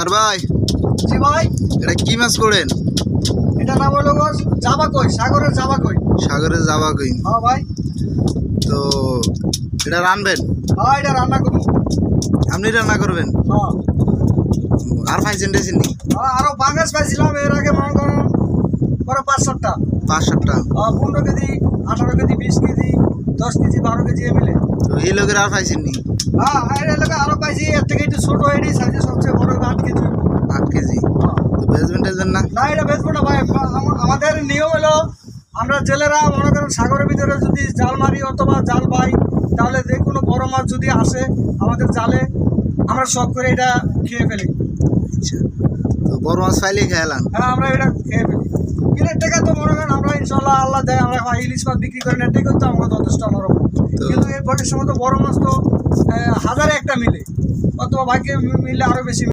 আর ভাই, জি ভাই, এটা কি মাছ করেন? এটা নাম হলো জাবা কই, সাগরের জাবা কই। সাগরের জাবা কই। হ্যাঁ ভাই, তো এটা রানবেন? হ্যাঁ এটা রান্না করবো। আপনি রান্না করবেন? হ্যাঁ, আর পাইছেন টেছেন নি? আরো বাংলাদেশ পাইছিলাম এর আগে, মনে করেন পরে 5-7টা। 5-7টা। 15 KG, 18 KG, 20 KG, 10 KG, 12 KG মিলে। তো এই লোকের আর পাইছেন নি? হ্যাঁ, এর এলাকা আরো পাইছি, এর থেকে একটু ছোট, এটি সাইজে সবচেয়ে বড় 8 কেজি। 8 কেজি। হ্যাঁ। তো বেচবেন টেচবেন না? না, এটা বেচবো না ভাই। আমাদের নিয়ম হলো, আমরা জেলেরা মনে করেন সাগরের ভিতরে যদি জাল মারি অথবা জাল পাই, তাহলে যে কোনো বড় মাছ যদি আসে আমাদের জালে, আমরা শখ করে এটা খেয়ে ফেলি। আচ্ছা, তো বড় মাছ পাইলেই খেয়ালাম। হ্যাঁ, আমরা এটা খেয়ে ফেলি। কিনের টাকা তো মনে করেন আমরা ইনশাল্লাহ আল্লাহ দেয়, আমরা ইলিশ মাছ বিক্রি করি না, এটাই কিন্তু আমরা যথেষ্ট নরম। কিন্তু এই বটির সময় তো বড় মাছ তো 1000-এ একটা মিলে, অথবা ভাগ্যে মিললে আরো বেশি।